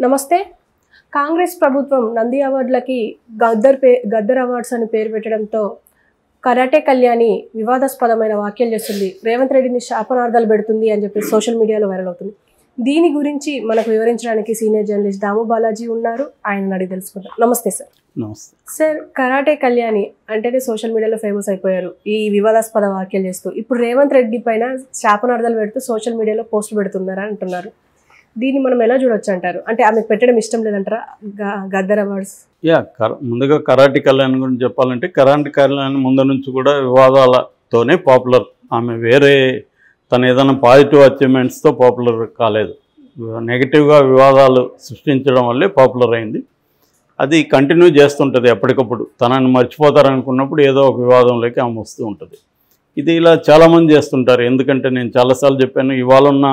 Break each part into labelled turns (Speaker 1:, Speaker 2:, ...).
Speaker 1: నమస్తే. కాంగ్రెస్ ప్రభుత్వం నంది అవార్డులకి గద్దర్ అవార్డ్స్ అని పేరు పెట్టడంతో కరాటే కళ్యాణి వివాదాస్పదమైన వ్యాఖ్యలు చేస్తుంది. రేవంత్ రెడ్డిని శాపనార్థాలు పెడుతుంది అని చెప్పి సోషల్ మీడియాలో వైరల్ అవుతుంది. దీని గురించి మనకు వివరించడానికి సీనియర్ జర్నలిస్ట్ దాము బాలాజీ ఉన్నారు. ఆయన అడిగి తెలుసుకుందాం. నమస్తే సార్.
Speaker 2: నమస్తే
Speaker 1: సార్. కరాటే కళ్యాణి అంటేనే సోషల్ మీడియాలో ఫేమస్ అయిపోయారు ఈ వివాదాస్పద వ్యాఖ్యలు చేస్తూ. ఇప్పుడు రేవంత్ రెడ్డి పైన శాపనార్థాలు పెడుతూ సోషల్ మీడియాలో పోస్టులు పెడుతున్నారా అంటున్నారు. దీన్ని మనం ఎలా చూడొచ్చు అంటారు? అంటే ఆమెకు పెట్టడం ఇష్టం లేదంటారా గద్దర్ అవార్డ్స్?
Speaker 2: ముందుగా కరాటే కళ్యాణ్ గురించి చెప్పాలంటే కరాటే కళ్యాణ్ ముందు నుంచి కూడా వివాదాలతోనే పాపులర్. ఆమె వేరే తన ఏదైనా పాజిటివ్ అచీవ్మెంట్స్తో పాపులర్ కాలేదు. నెగిటివ్గా వివాదాలు సృష్టించడం వల్లే పాపులర్ అయింది. అది కంటిన్యూ చేస్తుంటుంది. ఎప్పటికప్పుడు తనని మర్చిపోతారనుకున్నప్పుడు ఏదో ఒక వివాదంలోకి ఆమె వస్తూ ఉంటుంది. ఇది ఇలా చాలామంది చేస్తుంటారు. ఎందుకంటే నేను చాలాసార్లు చెప్పాను, ఇవాళ ఉన్న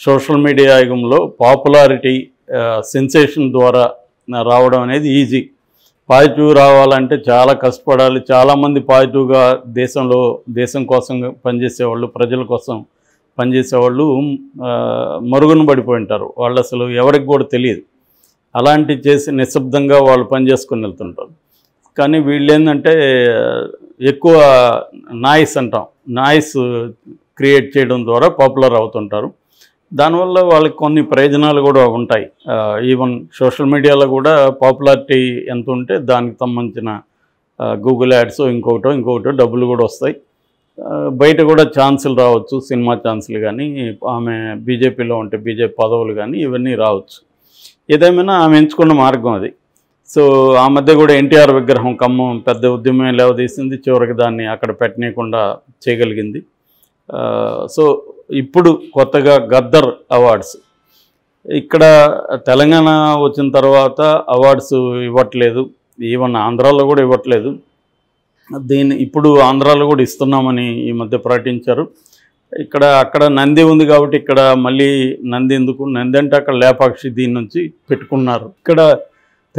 Speaker 2: సోషల్ మీడియా యుగంలో పాపులారిటీ సెన్సేషన్ ద్వారా రావడం అనేది ఈజీ. పాజిటివ్ రావాలంటే చాలా కష్టపడాలి. చాలామంది పాజిటివ్గా దేశం కోసం పనిచేసేవాళ్ళు, ప్రజల కోసం పనిచేసేవాళ్ళు మరుగున పడిపోయి ఉంటారు. వాళ్ళు అసలు ఎవరికి కూడా తెలియదు. అలాంటి చేసి నిశ్శబ్దంగా వాళ్ళు పనిచేసుకొని వెళ్తుంటారు. కానీ వీళ్ళు ఏంటంటే ఎక్కువ నాయిస్ అంటాం, నాయిస్ క్రియేట్ చేయడం ద్వారా పాపులర్ అవుతుంటారు. దానివల్ల వాళ్ళకి కొన్ని ప్రయోజనాలు కూడా ఉంటాయి. ఈవెన్ సోషల్ మీడియాలో కూడా పాపులారిటీ ఎంత ఉంటే దానికి సంబంధించిన గూగుల్ యాడ్స్ ఇంకొకటో డబ్బులు కూడా వస్తాయి. బయట కూడా ఛాన్సులు రావచ్చు, సినిమా ఛాన్సులు కానీ, ఆమె బీజేపీలో ఉంటే బీజేపీ పదవులు కానీ ఇవన్నీ రావచ్చు. ఏదేమైనా ఆమె ఎంచుకున్న మార్గం అది. సో ఆ మధ్య కూడా ఎన్టీఆర్ విగ్రహం ఖమ్మం పెద్ద ఉద్యమం లేవదీసింది. చివరికి దాన్ని అక్కడ పెట్టనీయకుండా చేయగలిగింది. సో ఇప్పుడు కొత్తగా గద్దర్ అవార్డ్స్ ఇక్కడ తెలంగాణ వచ్చిన తర్వాత అవార్డ్స్ ఇవ్వట్లేదు. ఈవెన్ ఆంధ్రాలో కూడా ఇవ్వట్లేదు. ఇప్పుడు ఆంధ్రాలో కూడా ఇస్తున్నామని ఈ మధ్య ప్రకటించారు. అక్కడ నంది ఉంది కాబట్టి ఇక్కడ మళ్ళీ నంది ఎందుకు? నంది అంటే అక్కడ లేపాక్షి దీని నుంచి పెట్టుకున్నారు. ఇక్కడ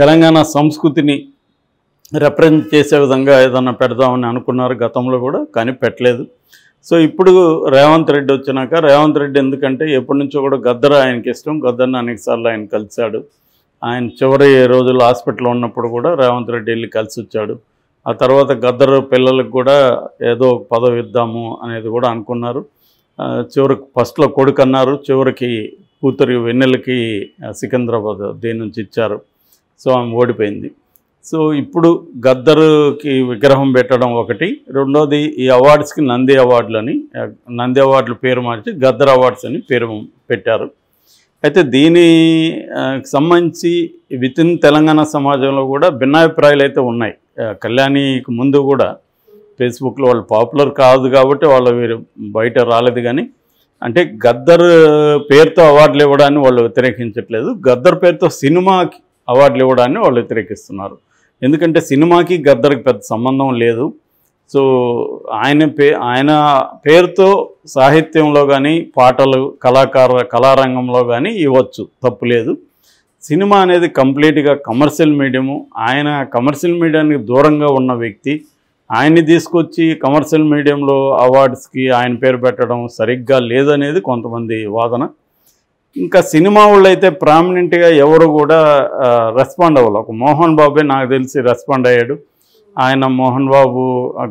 Speaker 2: తెలంగాణ సంస్కృతిని రిప్రజెంట్ చేసే విధంగా ఏదన్నా పెడదామని అనుకున్నారు గతంలో కూడా, కానీ పెట్టలేదు. సో ఇప్పుడు రేవంత్ రెడ్డి వచ్చినాక, రేవంత్ రెడ్డి ఎందుకంటే ఎప్పటి నుంచో కూడా గద్దర్ ఆయనకి ఇష్టం. గద్దర్ని అనేకసార్లు ఆయన కలిశాడు. ఆయన చివరి రోజుల్లో హాస్పిటల్లో ఉన్నప్పుడు కూడా రేవంత్ రెడ్డి వెళ్ళి కలిసి వచ్చాడు. ఆ తర్వాత గద్దర్ పిల్లలకు కూడా ఏదో పదవి ఇద్దాము అనేది కూడా అనుకున్నారు. చివరికి ఫస్ట్లో కొడుకు అన్నారు, చివరికి కూతురు వెన్నెలకి సికింద్రాబాద్ దీని నుంచి ఇచ్చారు. సో ఆమె ఓడిపోయింది. సో ఇప్పుడు గద్దర్కి విగ్రహం పెట్టడం ఒకటి, రెండోది ఈ అవార్డ్స్కి నంది అవార్డులు పేరు మార్చి గద్దర్ అవార్డ్స్ అని పేరు పెట్టారు. అయితే దీనికి సంబంధించి వితిన్ తెలంగాణ సమాజంలో కూడా భిన్నాభిప్రాయాలు అయితే ఉన్నాయి. కళ్యాణికి ముందు కూడా ఫేస్బుక్లో వాళ్ళు పాపులర్ కాదు కాబట్టి వాళ్ళు బయట రాలేదు. కానీ అంటే గద్దర్ పేరుతో అవార్డులు ఇవ్వడాన్ని వాళ్ళు వ్యతిరేకించట్లేదు. గద్దర్ పేరుతో సినిమాకి అవార్డులు ఇవ్వడాన్ని వాళ్ళు వ్యతిరేకిస్తున్నారు. ఎందుకంటే సినిమాకి గద్దర్కి పెద్ద సంబంధం లేదు. సో ఆయన పేరుతో సాహిత్యంలో కానీ, పాటలు కళారంగంలో కానీ ఇవ్వచ్చు, తప్పు లేదు. సినిమా అనేది కంప్లీట్గా కమర్షియల్ మీడియము. ఆయన కమర్షియల్ మీడియానికి దూరంగా ఉన్న వ్యక్తి. ఆయన్ని తీసుకొచ్చి కమర్షియల్ మీడియంలో అవార్డ్స్కి ఆయన పేరు పెట్టడం సరిగ్గా లేదనేది కొంతమంది వాదన. ఇంకా సినిమా వాళ్ళు అయితే ప్రామినెంట్గా ఎవరు కూడా రెస్పాండ్ అవ్వాలి. ఒక మోహన్ బాబే నాకు తెలిసి రెస్పాండ్ అయ్యాడు. ఆయన మోహన్ బాబు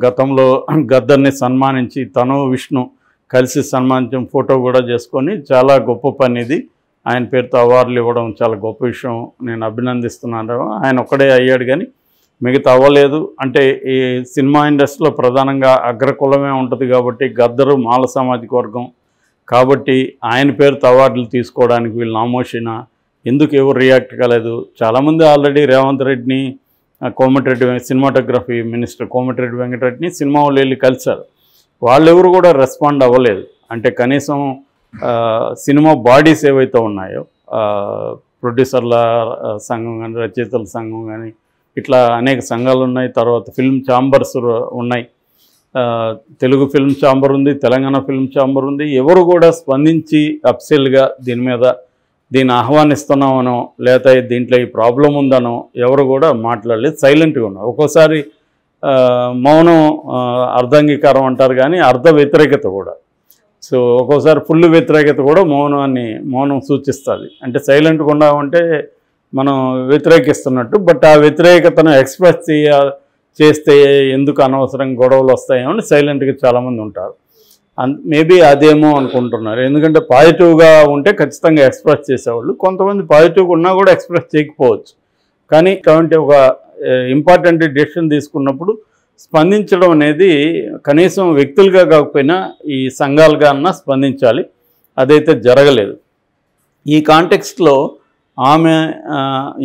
Speaker 2: గతంలో గద్దర్ని సన్మానించి తను విష్ణు కలిసి సన్మానించిన ఫోటో కూడా చేసుకొని చాలా గొప్ప పని ఇది. ఆయన పేరుతో అవార్డులు ఇవ్వడం చాలా గొప్ప విషయం, నేను అభినందిస్తున్నాను. ఆయన ఒక్కడే అయ్యాడు కానీ మిగతా అవ్వలేదు. అంటే ఈ సినిమా ఇండస్ట్రీలో ప్రధానంగా అగ్రకులమే ఉంటుంది కాబట్టి, గద్దరు మాల సామాజిక వర్గం కాబట్టి ఆయన పేరుతో అవార్డులు తీసుకోవడానికి వీళ్ళు నామోషిన ఎందుకు ఎవరు రియాక్ట్ కాలేదు? చాలామంది ఆల్రెడీ రేవంత్ రెడ్డిని, కోమటిరెడ్డి సినిమాటోగ్రఫీ మినిస్టర్ కోమటిరెడ్డి వెంకటరెడ్డిని సినిమా వాళ్ళు వెళ్ళి కలిశారు. వాళ్ళెవరు కూడా రెస్పాండ్ అవ్వలేదు. అంటే కనీసం సినిమా బాడీస్ ఏవైతే ఉన్నాయో, ప్రొడ్యూసర్ల సంఘం కానీ, రచయితల సంఘం కానీ, ఇట్లా అనేక సంఘాలు ఉన్నాయి. తర్వాత ఫిల్మ్ ఛాంబర్స్ ఉన్నాయి. తెలుగు ఫిల్మ్ ఛాంబర్ ఉంది, తెలంగాణ ఫిల్మ్ ఛాంబర్ ఉంది. ఎవరు కూడా స్పందించి అఫీషియల్గా దీన్ని ఆహ్వానిస్తున్నామనో లేదా దీంట్లో ఈ ప్రాబ్లం ఉందనో ఎవరు కూడా మాట్లాడలేదు, సైలెంట్గా ఉన్నారు. ఒక్కోసారి మౌనం అర్ధాంగీకారం అంటారు కానీ అర్ధ వ్యతిరేకత కూడా. సో ఒక్కోసారి ఫుల్ వ్యతిరేకత కూడా మౌనం సూచిస్తుంది. అంటే సైలెంట్గా ఉన్నామంటే మనం వ్యతిరేకిస్తున్నట్టు, బట్ ఆ వ్యతిరేకతను ఎక్స్ప్రెస్ చేస్తే ఎందుకు అనవసరం గొడవలు వస్తాయేమో అని సైలెంట్గా చాలామంది ఉంటారు. మేబీ అదేమో అనుకుంటున్నారు. ఎందుకంటే పాజిటివ్గా ఉంటే ఖచ్చితంగా ఎక్స్ప్రెస్ చేసేవాళ్ళు, కొంతమంది పాజిటివ్గా ఉన్నా కూడా ఎక్స్ప్రెస్ చేయకపోవచ్చు. కానీ కాబట్టి ఒక ఇంపార్టెంట్ డెసిషన్ తీసుకున్నప్పుడు స్పందించడం అనేది కనీసం వ్యక్తులుగా కాకపోయినా ఈ సంఘాలుగా అన్నా స్పందించాలి. అదైతే జరగలేదు. ఈ కాంటెక్స్ట్లో ఆమె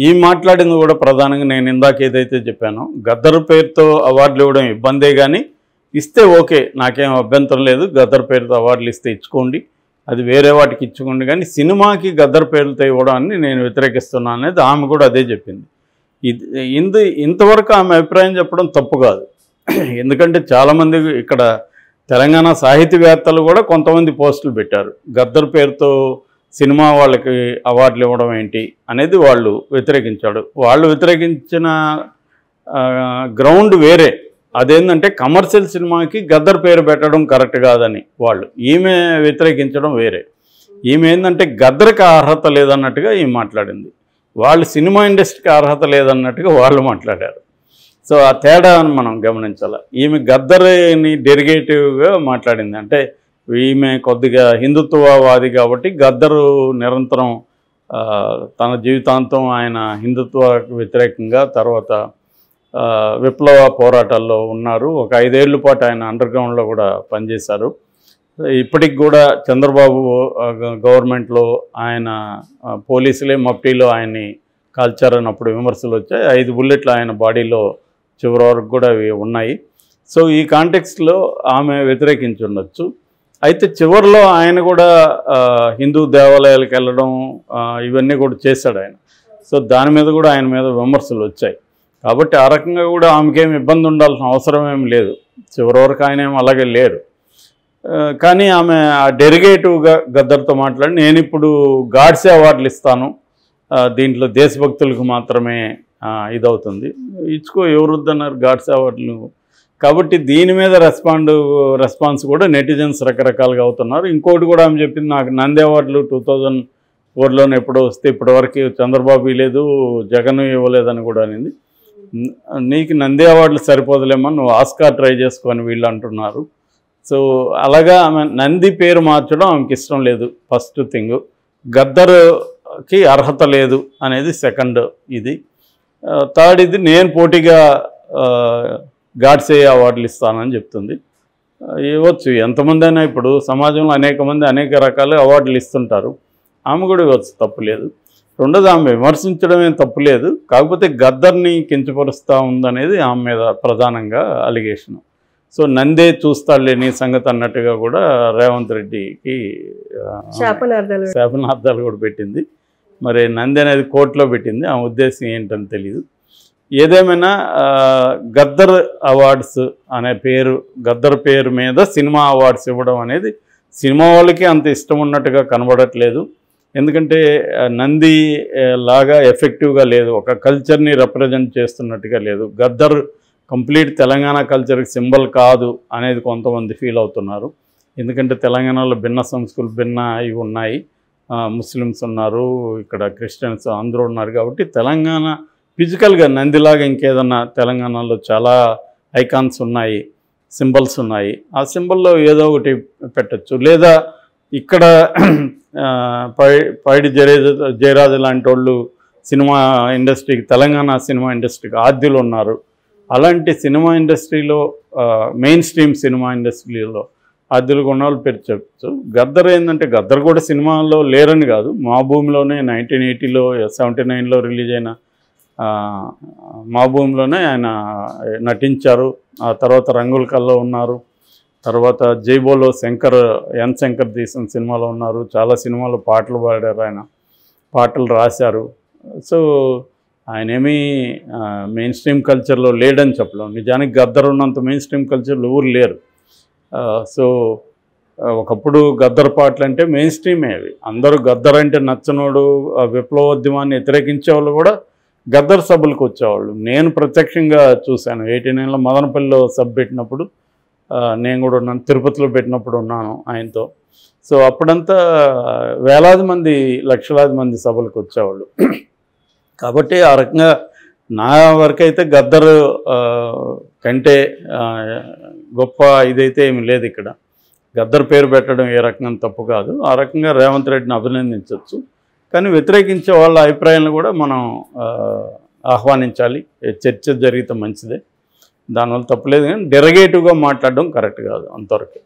Speaker 2: ఈ మాట్లాడింది కూడా ప్రధానంగా నేను ఇందాక ఏదైతే చెప్పానో, గద్దర్ పేరుతో అవార్డులు ఇవ్వడం ఇబ్బందే, కానీ ఇస్తే ఓకే, నాకేం అభ్యంతరం లేదు, గద్దర్ పేరుతో అవార్డులు ఇస్తే ఇచ్చుకోండి, అది వేరే వాటికి ఇచ్చుకోండి, కానీ సినిమాకి గద్దర్ పేరుతో ఇవ్వడాన్ని నేను వ్యతిరేకిస్తున్నాను అనేది ఆమె కూడా అదే చెప్పింది. ఇంతవరకు ఆమె అభిప్రాయం చెప్పడం తప్పు కాదు. ఎందుకంటే చాలామంది ఇక్కడ తెలంగాణ సాహితీవేత్తలు కూడా కొంతమంది పోస్టులు పెట్టారు, గద్దర్ పేరుతో సినిమా వాళ్ళకి అవార్డులు ఇవ్వడం ఏంటి అనేది వాళ్ళు వ్యతిరేకించాడు. వాళ్ళు వ్యతిరేకించిన గ్రౌండ్ వేరే. అదేంటంటే కమర్షియల్ సినిమాకి గద్దర్ పేరు పెట్టడం కరెక్ట్ కాదని వాళ్ళు, ఈమె వ్యతిరేకించడం వేరే. ఈమె ఏంటంటే గద్దర్కి అర్హత లేదన్నట్టుగా ఈమె మాట్లాడింది, వాళ్ళు సినిమా ఇండస్ట్రీకి అర్హత లేదన్నట్టుగా వాళ్ళు మాట్లాడారు. సో ఆ తేడాను మనం గమనించాలి. ఈమె గద్దర్ని డెరిగేటివ్గా మాట్లాడింది. అంటే ఈమె కొద్దిగా హిందుత్వవాది కాబట్టి గద్దరు నిరంతరం తన జీవితాంతం ఆయన హిందుత్వకు వ్యతిరేకంగా, తర్వాత విప్లవ పోరాటాల్లో ఉన్నారు. ఒక 5 ఏళ్ల పాటు ఆయన అండర్గ్రౌండ్లో కూడా పనిచేశారు. ఇప్పటికి కూడా చంద్రబాబు గవర్నమెంట్లో ఆయన పోలీసులే మఫ్టీలో ఆయన్ని కాల్చారన్నప్పుడు విమర్శలు వచ్చాయి. 5 బుల్లెట్లు ఆయన బాడీలో చివరి వరకు కూడా అవి ఉన్నాయి. సో ఈ కాంటెక్స్ట్లో ఆమె వ్యతిరేకించి ఉండొచ్చు. అయితే చివరిలో ఆయన కూడా హిందూ దేవాలయాలకు వెళ్ళడం ఇవన్నీ కూడా చేశాడు ఆయన. సో దాని మీద కూడా ఆయన మీద విమర్శలు వచ్చాయి. కాబట్టి ఆ రకంగా కూడా ఆమెకేమి ఇబ్బంది ఉండాల్సిన అవసరం ఏమి లేదు. చివరి వరకు ఆయన ఏమి అలాగే లేరు. కానీ ఆమె ఆ డెరిగేటివ్గా గద్దర్తో మాట్లాడి, నేను ఇప్పుడు గాడ్సే అవార్డులు ఇస్తాను, దీంట్లో దేశభక్తులకు మాత్రమే ఇదవుతుంది, ఇచ్చుకో, ఎవరు వద్దన్నారు గాడ్సే అవార్డులు. కాబట్టి దీని మీద రెస్పాన్స్ కూడా నెటిజన్స్ రకరకాలుగా అవుతున్నారు. ఇంకోటి కూడా ఆమె చెప్పింది, నాకు నంది అవార్డులు 2004లోనే ఎప్పుడో వస్తే ఇప్పటివరకు చంద్రబాబు లేదు, జగన్ ఇవ్వలేదని కూడా అనింది. నీకు నంది అవార్డులు సరిపోదులేమో, నువ్వు ఆస్కార్ ట్రై చేసుకొని వీళ్ళు అంటున్నారు. సో అలాగా ఆమె నంది పేరు మార్చడం ఆమెకి ఇష్టం లేదు, ఫస్ట్ థింగ్. గద్దర్కి అర్హత లేదు అనేది సెకండ్. ఇది థర్డ్, ఇది నేను పోటీగా గాడ్సే అవార్డులు ఇస్తానని చెప్తుంది. ఇవ్వచ్చు, ఎంతమంది అయినా ఇప్పుడు సమాజంలో అనేక మంది అనేక రకాల అవార్డులు ఇస్తుంటారు, ఆమె కూడా ఇవ్వచ్చు, తప్పులేదు. రెండోది, ఆమె విమర్శించడమేం తప్పులేదు, కాకపోతే గద్దర్ని కించపరుస్తూ ఉందనేది ఆమె మీద ప్రధానంగా అలిగేషన్. సో నందే చూస్తాడులే నీ సంగతి అన్నట్టుగా కూడా రేవంత్ రెడ్డికి శాపనార్థాలు కూడా పెట్టింది. మరి నంది అనేది కోర్టులో పెట్టింది, ఆ ఉద్దేశం ఏంటని తెలియదు. ఏదేమైనా గద్దర్ అవార్డ్స్ అనే పేరు, గద్దర్ పేరు మీద సినిమా అవార్డ్స్ ఇవ్వడం అనేది సినిమా వాళ్ళకి అంత ఇష్టం ఉన్నట్టుగా కనబడట్లేదు. ఎందుకంటే నంది లాగా ఎఫెక్టివ్గా లేదు, ఒక కల్చర్ని రిప్రజెంట్ చేస్తున్నట్టుగా లేదు. గద్దర్ కంప్లీట్ తెలంగాణ కల్చర్కి సింబల్ కాదు అనేది కొంతమంది ఫీల్ అవుతున్నారు. ఎందుకంటే తెలంగాణలో భిన్న సంస్కృతులు, భిన్న ఇవి ఉన్నాయి, ముస్లిమ్స్ ఉన్నారు, ఇక్కడ క్రిస్టియన్స్ అందరూ ఉన్నారు. కాబట్టి తెలంగాణ ఫిజికల్గా నందిలాగా ఇంకేదన్నా తెలంగాణలో చాలా ఐకాన్స్ ఉన్నాయి, సింబల్స్ ఉన్నాయి, ఆ సింబల్లో ఏదో ఒకటి పెట్టచ్చు. లేదా ఇక్కడ పైడి జయరాజు లాంటి వాళ్ళు సినిమా ఇండస్ట్రీకి, తెలంగాణ సినిమా ఇండస్ట్రీకి ఆద్యులు ఉన్నారు. అలాంటి సినిమా ఇండస్ట్రీలో, మెయిన్ స్ట్రీమ్ సినిమా ఇండస్ట్రీలో ఆద్యులుగా ఉన్న వాళ్ళు పేరు చెప్పచ్చు. గద్దర్ ఏంటంటే, గద్దర్ కూడా సినిమాలో లేరని కాదు, మా భూమిలోనే 1980లో 79లో రిలీజ్ అయిన మా భూమిలోనే ఆయన నటించారు. ఆ తర్వాత రంగుల కల్లో ఉన్నారు, తర్వాత జైబోలో ఎన్ శంకర్ తీసిన సినిమాలో ఉన్నారు, చాలా సినిమాలో పాటలు పాడారు, ఆయన పాటలు రాశారు. సో ఆయన ఏమీ మెయిన్ స్ట్రీమ్ కల్చర్లో లేడని చెప్పలేం. నిజానికి గద్దర్ ఉన్నంత మెయిన్ స్ట్రీమ్ కల్చర్లో ఎవరు లేరు. సో ఒకప్పుడు గద్దర్ పాటలు అంటే మెయిన్ స్ట్రీమే అవి. అందరూ గద్దర్ అంటే నచ్చనోడు, విప్లవోద్యమాన్ని వ్యతిరేకించే వాళ్ళు కూడా గద్దర్ సభలకు వచ్చేవాళ్ళు. నేను ప్రత్యక్షంగా చూశాను. 89లో మదనపల్లిలో సభ పెట్టినప్పుడు నేను కూడా ఉన్నాను, తిరుపతిలో పెట్టినప్పుడు ఉన్నాను ఆయనతో. సో అప్పుడంతా వేలాది మంది లక్షలాది మంది సభలకు వచ్చేవాళ్ళు. కాబట్టి ఆ రకంగా నా వరకైతే గద్దర్ కంటే గొప్ప ఇదైతే ఏమి లేదు ఇక్కడ. గద్దర్ పేరు పెట్టడం ఏ రకంగా తప్పు కాదు. ఆ రకంగా రేవంత్ రెడ్డిని అభినందించవచ్చు. కానీ వ్యతిరేకించే వాళ్ళ అభిప్రాయాలను కూడా మనం ఆహ్వానించాలి. చర్చ జరిగితే మంచిదే, దానివల్ల తప్పులేదు. కానీ డెరగేటివ్గా మాట్లాడడం కరెక్ట్ కాదు, అంతవరకు.